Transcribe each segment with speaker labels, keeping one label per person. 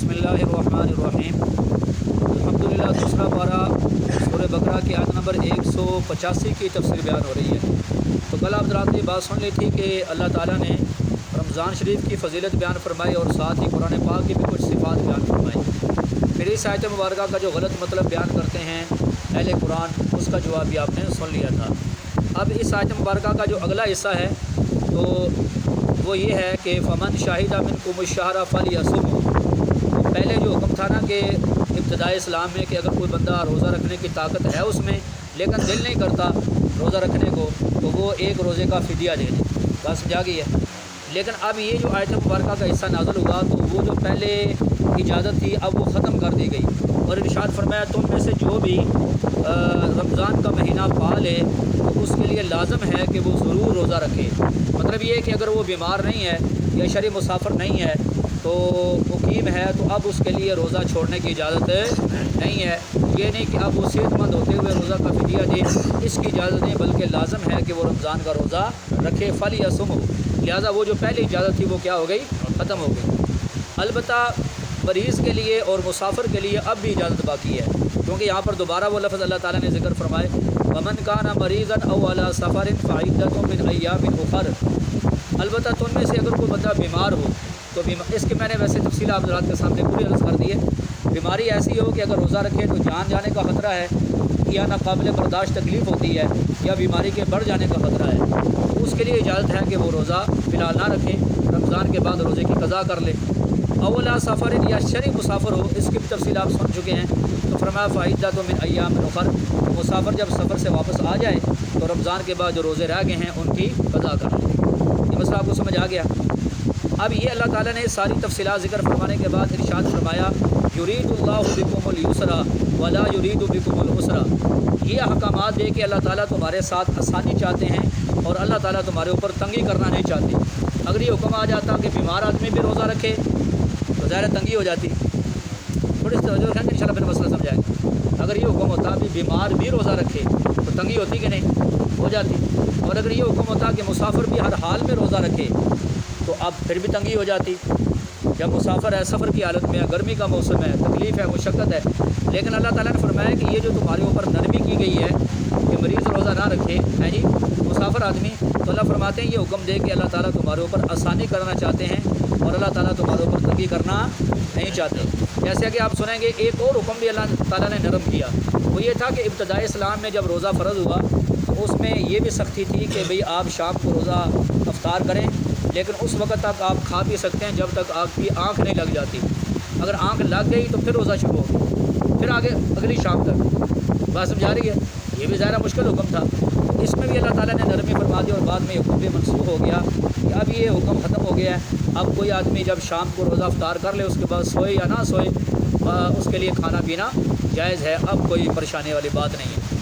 Speaker 1: بسم اللہ الرحمن الرحیم۔ الحمدللہ دوسرا پارہ سورہ بقرہ کی آیت نمبر 185 کی تفسیر بیان ہو رہی ہے۔ تو کل آپ حضرات نے بات سن لی تھی کہ اللہ تعالیٰ نے رمضان شریف کی فضیلت بیان فرمائی اور ساتھ ہی قرآن پاک کی بھی کچھ صفات بیان فرمائی۔ پھر اس آیت مبارکہ کا جو غلط مطلب بیان کرتے ہیں اہل قرآن، اس کا جواب بھی آپ نے سن لیا تھا۔ اب اس آیت مبارکہ کا جو اگلا حصہ ہے تو وہ یہ ہے کہ فمن شاہدہ منکم الشہر فلیصمہ۔ پہلے جو حکم تھا نا کہ ابتدائی اسلام میں کہ اگر کوئی بندہ روزہ رکھنے کی طاقت ہے اس میں لیکن دل نہیں کرتا روزہ رکھنے کو تو وہ ایک روزے کا فدیہ دے دے، بات سمجھا گئی ہے۔ لیکن اب یہ جو آیت مبارکہ کا حصہ نازل ہوا تو وہ جو پہلے اجازت تھی اب وہ ختم کر دی گئی، اور ارشاد فرمایا تم میں سے جو بھی رمضان کا مہینہ پالے تو اس کے لیے لازم ہے کہ وہ ضرور روزہ رکھے۔ مطلب یہ ہے کہ اگر وہ بیمار نہیں ہے یا شرعی مسافر نہیں ہے تو مقیم ہے تو اب اس کے لیے روزہ چھوڑنے کی اجازت نہیں ہے۔ یہ نہیں کہ اب وہ صحت مند ہوتے ہوئے روزہ کا فدیہ دے، اس کی اجازت نہیں، بلکہ لازم ہے کہ وہ رمضان کا روزہ رکھے فلیصمہ۔ لہٰذا وہ جو پہلی اجازت تھی وہ کیا ہو گئی؟ ختم ہو گئی۔ البتہ مریض کے لیے اور مسافر کے لیے اب بھی اجازت باقی ہے، کیونکہ یہاں پر دوبارہ وہ لفظ اللہ تعالیٰ نے ذکر فرمائے وَمَنْ كَانَ مَرِيضًا أَوْ عَلَىٰ سَفَرٍ فَعِدَّةٌ مِّنْ أَيَّامٍ أُخَرَ۔ البتہ تم میں سے اگر کوئی بندہ بیمار ہو تو اس کی میں نے ویسے تفصیل آپ حضرات کے سامنے پوری عرض کر دی ہے۔ بیماری ایسی ہو کہ اگر روزہ رکھے تو جان جانے کا خطرہ ہے یا ناقابل برداشت تکلیف ہوتی ہے یا بیماری کے بڑھ جانے کا خطرہ ہے، اس کے لیے اجازت ہے کہ وہ روزہ فی الحال نہ رکھے، رمضان کے بعد روزے کی قضا کر لے۔ اولا سفر یا شرعی مسافر ہو، اس کی بھی تفصیل آپ سن چکے ہیں۔ تو فرمایا فائدۃ من ایام اخر، مسافر جب سفر سے واپس آ جائے تو رمضان کے بعد جو روزے رہ گئے ہیں ان کی قضا کر لے۔ یہ مسئلہ آپ کو سمجھ آ گیا؟ اب یہ اللہ تعالیٰ نے ساری تفصیلات ذکر فرمانے کے بعد ارشاد فرمایا یرید اللہ بکم اليسر ولا یرید بکم العسر۔ یہ احکامات دے کہ اللہ تعالیٰ تمہارے ساتھ آسانی چاہتے ہیں اور اللہ تعالیٰ تمہارے اوپر تنگی کرنا نہیں چاہتے۔ اگر یہ حکم آ جاتا کہ بیمار آدمی بھی روزہ رکھے تو ظاہر تنگی ہو جاتی، تھوڑی سی توجہ رکھیں گے انشاءاللہ پھر مسئلہ سمجھائے گا۔ اگر یہ حکم ہوتا کہ بیمار بھی روزہ رکھے تو تنگی ہوتی کہ نہیں؟ ہو جاتی۔ اور اگر یہ حکم ہوتا کہ مسافر بھی ہر حال میں روزہ رکھے تو اب پھر بھی تنگی ہو جاتی۔ جب مسافر ہے، سفر کی حالت میں ہے، گرمی کا موسم ہے، تکلیف ہے، مشقت ہے، لیکن اللہ تعالیٰ نے فرمایا کہ یہ جو تمہارے اوپر نرمی کی گئی ہے کہ مریض روزہ نہ رکھے ہے جی مسافر آدمی، تو اللہ فرماتے ہیں یہ حکم دے کہ اللہ تعالیٰ تمہارے اوپر آسانی کرنا چاہتے ہیں اور اللہ تعالیٰ تمہارے اوپر تنگی کرنا نہیں چاہتے۔ جیسے کہ آپ سنیں گے ایک اور حکم بھی اللہ تعالیٰ نے نرم کیا، وہ یہ تھا کہ ابتدائی اسلام میں جب روزہ فرض ہوا تو اس میں یہ بھی سختی تھی کہ بھئی آپ شام کو روزہ افطار کریں، لیکن اس وقت تک آپ کھا پی سکتے ہیں جب تک آپ کی آنکھ نہیں لگ جاتی۔ اگر آنکھ لگ گئی تو پھر روزہ شروع ہو، پھر آگے اگلی شام تک۔ بات سمجھا رہی ہے؟ یہ بھی ظاہر مشکل حکم تھا، اس میں بھی اللہ تعالیٰ نے نرمی فرما دی اور بعد میں حکم بھی منسوخ ہو گیا کہ اب یہ حکم ختم ہو گیا ہے۔ اب کوئی آدمی جب شام کو روزہ افطار کر لے اس کے بعد سوئے یا نہ سوئے اس کے لیے کھانا پینا جائز ہے، اب کوئی پریشانی والی بات نہیں ہے۔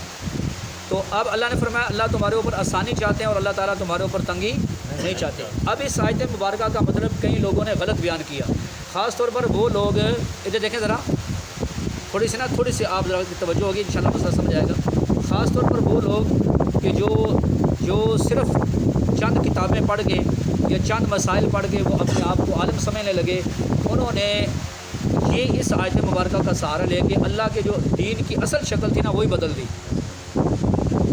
Speaker 1: تو اب اللہ نے فرمایا اللہ تمہارے اوپر آسانی چاہتے ہیں اور اللہ تعالیٰ تمہارے اوپر تنگی نہیں چاہتے۔ اب اس آیت مبارکہ کا مطلب کئی لوگوں نے غلط بیان کیا، خاص طور پر وہ لوگ، ادھر دیکھیں ذرا تھوڑی سی آپ ذرا توجہ ہوگی انشاءاللہ مسئلہ سمجھ آئے گا۔ خاص طور پر وہ لوگ کہ جو صرف چند کتابیں پڑھ کے یا چند مسائل پڑھ کے وہ اپنے آپ کو عالم سمجھنے لگے، انہوں نے یہ اس آیت مبارکہ کا سہارا لے کے اللہ کے جو دین کی اصل شکل تھی نا وہی بدل دی،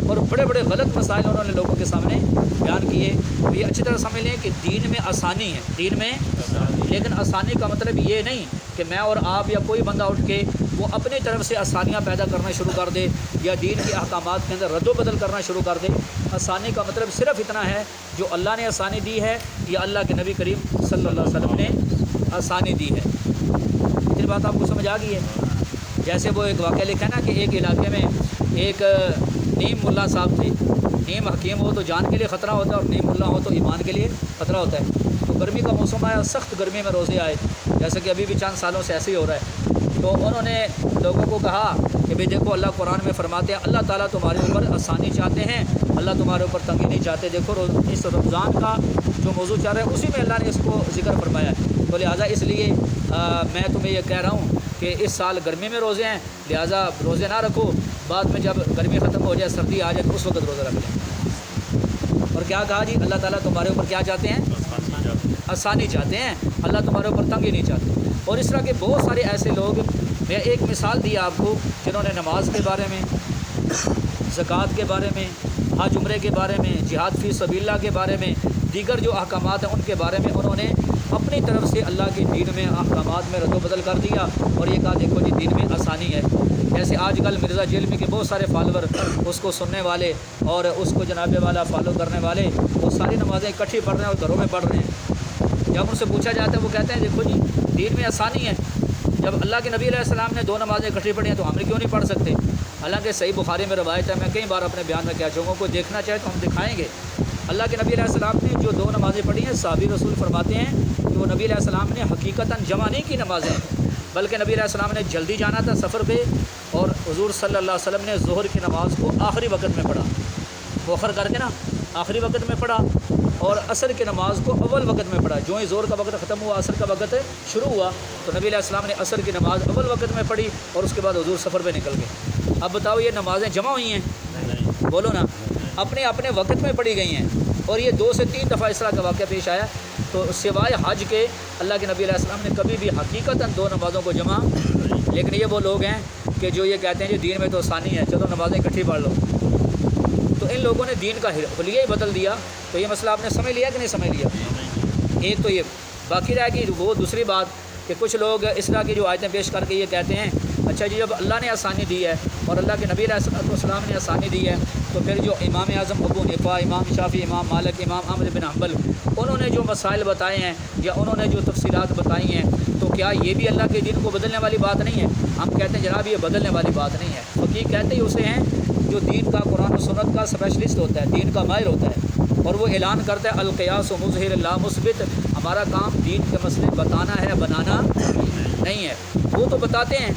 Speaker 1: اور بڑے بڑے غلط مسائل انہوں نے لوگوں کے سامنے بیان کیے۔ تو یہ اچھی طرح سمجھ لیں کہ دین میں آسانی ہے، دین میں لیکن آسانی کا مطلب یہ نہیں کہ میں اور آپ یا کوئی بندہ اٹھ کے وہ اپنی طرف سے آسانیاں پیدا کرنا شروع کر دے یا دین کے احکامات کے اندر رد و بدل کرنا شروع کر دے۔ آسانی کا مطلب صرف اتنا ہے جو اللہ نے آسانی دی ہے یا اللہ کے نبی کریم صلی اللہ علیہ وسلم نے آسانی دی ہے۔ اتنی بات آپ کو سمجھ آ گئی ہے؟ جیسے وہ ایک واقعہ لکھا ہے نا کہ ایک علاقے میں ایک نیم ملا صاحب تھے۔ نیم حکیم ہو تو جان کے لیے خطرہ ہوتا ہے اور نیم ملا ہو تو ایمان کے لیے خطرہ ہوتا ہے۔ تو گرمی کا موسم آیا، سخت گرمی میں روزے آئے، جیسے کہ ابھی بھی چند سالوں سے ایسے ہی ہو رہا ہے۔ تو انہوں نے لوگوں کو کہا کہ بھئی دیکھو اللہ قرآن میں فرماتے ہیں اللہ تعالیٰ تمہارے اوپر آسانی چاہتے ہیں، اللہ تمہارے اوپر تنگی نہیں چاہتے۔ دیکھو اس رمضان کا جو موضوع چل رہا ہے اسی میں اللہ نے اس کو ذکر فرمایا ہے، تو لہٰذا اس لیے میں تمہیں یہ کہہ رہا ہوں کہ اس سال گرمی میں روزے ہیں، لہٰذا روزے نہ رکھو، بعد میں جب گرمی ختم ہو جائے، سردی آ جائے تو اس وقت روزہ رکھ لیں۔ اور کیا کہا جی؟ اللہ تعالیٰ تمہارے اوپر کیا چاہتے ہیں؟ آسانی چاہتے ہیں، اللہ تمہارے اوپر تنگی نہیں چاہتے۔ اور اس طرح کے بہت سارے ایسے لوگ، میں ایک مثال دیا آپ کو، جنہوں نے نماز کے بارے میں، زکوٰۃ کے بارے میں، حج عمرے کے بارے میں، جہاد فی سبیل اللہ کے بارے میں، دیگر جو احکامات ہیں ان کے بارے میں انہوں نے اپنی طرف سے اللہ کے دین میں احکامات میں رد و بدل کر دیا اور یہ کہا دیکھو جی دین میں آسانی ہے۔ جیسے آج کل مرزا جیلمی کے بہت سارے فالوور، اس کو سننے والے اور اس کو جناب والا فالو کرنے والے، وہ ساری نمازیں اکٹھی پڑھ رہے ہیں اور گھروں میں پڑھ رہے ہیں۔ جب ان سے پوچھا جاتا ہے وہ کہتے ہیں دیکھو جی دین میں آسانی ہے، جب اللہ کے نبی علیہ السلام نے 2 نمازیں اکٹھی پڑھی ہیں تو ہم کیوں نہیں پڑھ سکتے؟ حالانکہ صحیح بخاری میں روایت ہے، میں کئی بار اپنے بیان میں کہہ چکا ہوں، کوئی دیکھنا چاہے تو ہم دکھائیں گے۔ اللہ کے نبی علیہ السلام نے جو 2 نمازیں پڑھی ہیں، صحابی رسول فرماتے ہیں کہ وہ نبی علیہ السلام نے حقیقتاً جمع نہیں کی نمازیں، بلکہ نبی علیہ السلام نے جلدی جانا تھا سفر پہ، اور حضور صلی اللہ علیہ وسلم نے ظہر کی نماز کو آخری وقت میں پڑھا، مؤخر کر کے نا آخری وقت میں پڑھا، اور عصر کی نماز کو اول وقت میں پڑھا۔ جو ہی ظہر کا وقت ختم ہوا، عصر کا وقت شروع ہوا، تو نبی علیہ السلام نے عصر کی نماز اول وقت میں پڑھی اور اس کے بعد حضور سفر پہ نکل گئے۔ اب بتاؤ یہ نمازیں جمع ہوئی ہیں؟ بولو نا، اپنے اپنے وقت میں پڑھی گئی ہیں، اور یہ 2 سے 3 دفعہ اس طرح کا واقعہ پیش آیا۔ تو سوائے حج کے اللہ کے نبی علیہ السلام نے کبھی بھی حقیقتاً 2 نمازوں کو جمع، لیکن یہ وہ لوگ ہیں کہ جو یہ کہتے ہیں جی دین میں تو آسانی ہے، چلو نمازیں اکٹھی پڑھ لو، تو ان لوگوں نے دین کا حلیہ ہی بدل دیا۔ تو یہ مسئلہ آپ نے سمجھ لیا کہ نہیں سمجھ لیا؟ ایک تو یہ باقی رہے گی وہ دوسری بات کہ کچھ لوگ اس طرح کی جو آیتیں پیش کر کے یہ کہتے ہیں اچھا جی جب اللہ نے آسانی دی ہے اور اللہ کے نبی علیہ السلام نے آسانی دی ہے تو پھر جو امام اعظم ابو حنیفہ، امام شافعی، امام مالک، امام احمد بن حنبل، انہوں نے جو مسائل بتائے ہیں یا انہوں نے جو تفصیلات بتائی ہیں، تو کیا یہ بھی اللہ کے دین کو بدلنے والی بات نہیں ہے؟ ہم کہتے ہیں جناب یہ بدلنے والی بات نہیں ہے۔ فقیہ کہتے ہی اسے ہیں جو دین کا، قرآن و سنت کا اسپیشلسٹ ہوتا ہے، دین کا ماہر ہوتا ہے، اور وہ اعلان کرتا ہے القیاس و مظہر لا مثبت، ہمارا کام دین کے مسئلے بتانا ہے، بنانا نہیں ہے۔ وہ تو بتاتے ہیں،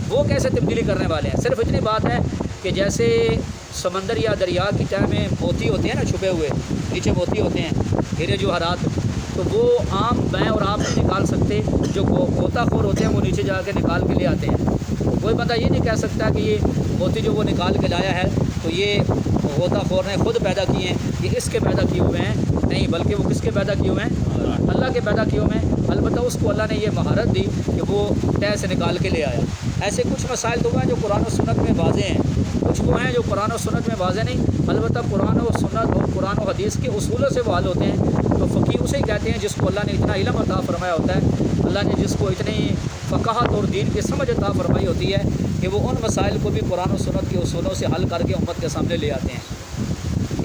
Speaker 1: وہ کیسے تبدیلی کرنے والے ہیں؟ صرف اتنی بات ہے کہ جیسے سمندر یا دریا کی تہہ میں موتی ہوتے ہیں نا، چھپے ہوئے نیچے موتی ہوتے ہیں، ہیرے جواہرات، تو وہ عام میں اور آپ نہیں نکال سکتے، جو غوطہ خور ہوتے ہیں وہ نیچے جا کے نکال کے لے آتے ہیں۔ کوئی بندہ یہ نہیں کہہ سکتا کہ یہ موتی جو وہ نکال کے لایا ہے تو یہ غوطہ خور نے خود پیدا کیے ہیں، یہ اس کے پیدا کیے ہوئے ہیں، نہیں، بلکہ وہ کس کے پیدا کیے ہوئے ہیں؟ اللہ کے پیدا کیے ہوئے ہیں۔ البتہ اس کو اللہ نے یہ مہارت دی کہ وہ تہہ سے نکال کے لے آیا۔ ایسے کچھ مسائل تو ہیں جو قرآن و سنت میں واضح ہیں، کچھ وہ ہیں جو قرآن و سنت میں واضح نہیں، البتہ قرآن و سنت اور قرآن و حدیث کے اصولوں سے وہ حل ہوتے ہیں۔ تو فقیہ اسے کہتے ہیں جس کو اللہ نے اتنا علم عطا فرمایا ہوتا ہے، اللہ نے جس کو اتنی فقاہت اور دین کی سمجھ عطا فرمائی ہوتی ہے کہ وہ ان مسائل کو بھی قرآن و سنت کے اصولوں سے حل کر کے امت کے سامنے لے آتے ہیں۔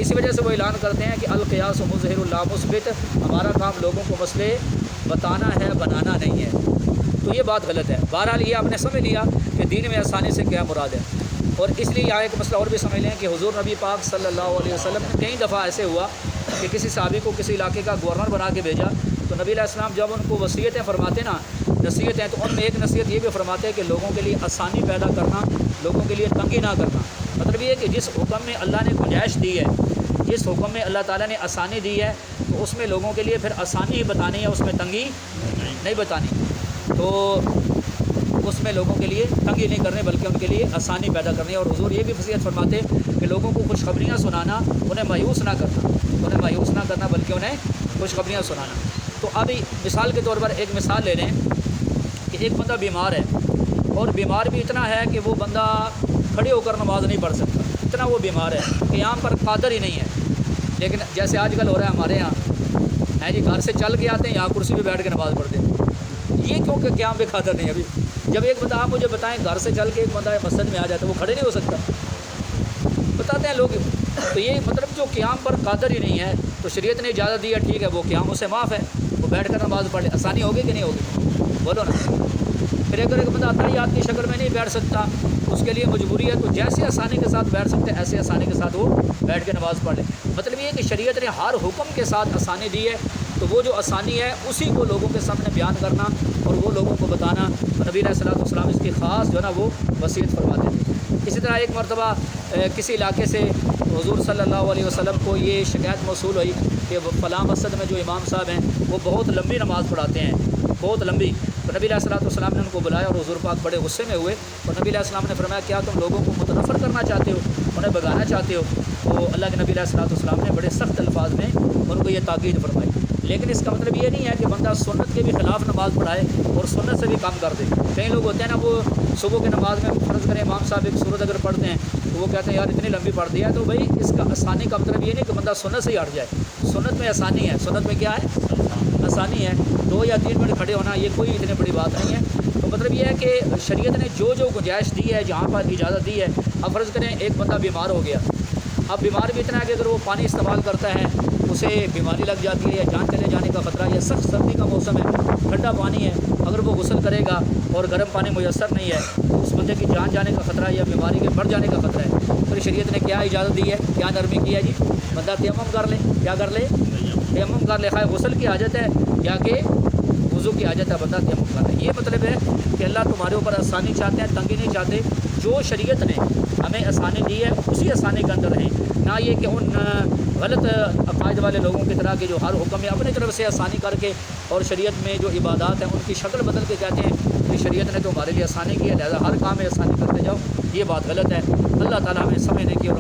Speaker 1: اسی وجہ سے وہ اعلان کرتے ہیں کہ القیاس و مظہر لا مثبت، ہمارا کام لوگوں کو مسئلے بتانا ہے، بنانا نہیں ہے۔ تو یہ بات غلط ہے۔ بہرحال یہ آپ نے سمجھ لیا کہ دین میں آسانی سے کیا مراد ہے، اور اس لیے یہاں ایک مسئلہ اور بھی سمجھ لیں کہ حضور نبی پاک صلی اللہ علیہ وسلم نے کئی دفعہ ایسے ہوا کہ کسی صحابی کو کسی علاقے کا گورنر بنا کے بھیجا، تو نبی علیہ السلام جب ان کو وصیتیں فرماتے نا، نصیحتیں، تو ان میں ایک نصیحت یہ بھی فرماتے ہیں کہ لوگوں کے لیے آسانی پیدا کرنا، لوگوں کے لیے تنگی نہ کرنا۔ مطلب یہ ہے کہ جس حکم میں اللہ نے گنجائش دی ہے، جس حکم میں اللہ تعالیٰ نے آسانی دی ہے، تو اس میں لوگوں کے لیے پھر آسانی ہی بتانی ہے، اس میں تنگی نہیں بتانی۔ تو اس میں لوگوں کے لیے تنگی نہیں کرنے بلکہ ان کے لیے آسانی پیدا کرنی ہے۔ اور حضور یہ بھی وصیت فرماتے کہ لوگوں کو خوشخبریاں سنانا، انہیں مایوس نہ کرنا، انہیں مایوس نہ کرنا بلکہ انہیں خوشخبریاں سنانا۔ تو ابھی مثال کے طور پر ایک مثال لے لیں کہ ایک بندہ بیمار ہے، اور بیمار بھی اتنا ہے کہ وہ بندہ کھڑے ہو کر نماز نہیں پڑھ سکتا، اتنا وہ بیمار ہے، قیام پر قادر ہی نہیں ہے۔ لیکن جیسے آج کل ہو رہا ہے ہمارے یہاں ہے جی، گھر سے چل کے آتے ہیں، یہاں کرسی پہ بیٹھ کے نماز پڑھتے ہیں۔ یہ کیونکہ قیام پہ قادر نہیں ہے۔ ابھی جب ایک بندہ، آپ مجھے بتائیں، گھر سے چل کے ایک بندہ مسجد میں آ جاتا ہے، وہ کھڑے نہیں ہو سکتا، بتاتے ہیں لوگ۔ تو یہ مطلب جو قیام پر قادر ہی نہیں ہے، تو شریعت نے اجازت دی ہے، ٹھیک ہے، وہ قیام اسے معاف ہے، وہ بیٹھ کر نماز پڑھ لے، آسانی ہوگی کہ نہیں ہوگی؟ بولو نا۔ پھر اگر ایک بندہ اتحیات کی شکل میں نہیں بیٹھ سکتا، اس کے لیے مجبوری ہے، تو جیسے آسانی کے ساتھ بیٹھ سکتے ہیں ایسے آسانی کے ساتھ وہ بیٹھ کے نماز پڑھ لے۔ مطلب یہ ہے کہ شریعت نے ہر حکم کے ساتھ آسانی دی ہے، تو وہ جو آسانی ہے اسی کو لوگوں کے سامنے بیان کرنا اور وہ لوگوں کو بتانا۔ نبی علیہ الصلوۃ والسلام اس کی خاص جو ہے نا وہ وصیت فرماتے تھے۔ اسی طرح ایک مرتبہ کسی علاقے سے حضور صلی اللہ علیہ وسلم کو یہ شکایت موصول ہوئی کہ فلاں مسجد میں جو امام صاحب ہیں وہ بہت لمبی نماز پڑھاتے ہیں، بہت لمبی۔ تو نبی علیہ الصلوۃ والسلام نے ان کو بلایا اور حضور پاک بڑے غصے میں ہوئے، اور نبی علیہ السلام نے فرمایا کیا تم لوگوں کو متنفر کرنا چاہتے ہو، انہیں بگانا چاہتے ہو؟ تو اللہ کے نبی علیہ الصلوۃ والسلام نے بڑے سخت الفاظ میں ان کو یہ تاکید فرمائی۔ لیکن اس کا مطلب یہ نہیں ہے کہ بندہ سنت کے بھی خلاف نماز پڑھائے اور سنت سے بھی کام کر دے. کئی لوگ ہوتے ہیں نا وہ صبح کی نماز میں فرض کریں امام صاحب ایک سورت اگر پڑھتے ہیں تو وہ کہتے ہیں یار اتنی لمبی پڑھ دیا ہے. تو بھائی اس کا آسانی کا مطلب یہ نہیں کہ بندہ سنت سے ہی ہٹ جائے. سنت میں آسانی ہے. سنت میں کیا ہے؟ آسانی ہے. 2 یا 3 منٹ کھڑے ہونا یہ کوئی اتنی بڑی بات نہیں ہے. تو مطلب یہ ہے کہ شریعت نے جو گنجائش دی ہے, جہاں پر اجازت دی ہے. اب فرض کریں ایک بندہ بیمار ہو گیا. اب بیمار بھی اتنا ہے کہ اگر وہ پانی استعمال کرتا ہے اسے بیماری لگ جاتی ہے یا جان چلے جانے کا خطرہ, یا سخت سردی کا موسم ہے, ٹھنڈا پانی ہے, اگر وہ غسل کرے گا اور گرم پانی میسر نہیں ہے تو اس بندے کی جان جانے کا خطرہ ہے یا بیماری کے مر جانے کا خطرہ ہے. پھر شریعت نے کیا اجازت دی ہے, کیا نرمی کی ہے جی؟ بندہ تیمم کر لے. کیا کر لے؟ تیمم کر لے. خواہ غسل کی حاجت ہے یا کہ وضو کی حاجت ہے, بندہ تیمم کر لے. یہ مطلب ہے کہ اللہ تمہارے اوپر آسانی چاہتے ہیں, تنگی نہیں چاہتے. جو شریعت نے ہمیں آسانی دی ہے اسی آسانی کے اندر رہیں, نہ یہ کہ ان غلط عقائد والے لوگوں کی طرح کہ جو ہر حکم میں اپنی طرف سے آسانی کر کے اور شریعت میں جو عبادات ہیں ان کی شکل بدل کے کہتے ہیں کہ شریعت نے تو ہمارے لیے آسانی کی ہے لہذا ہر کام میں آسانی کرتے جاؤ. یہ بات غلط ہے. اللہ تعالیٰ ہمیں سمجھنے کی اور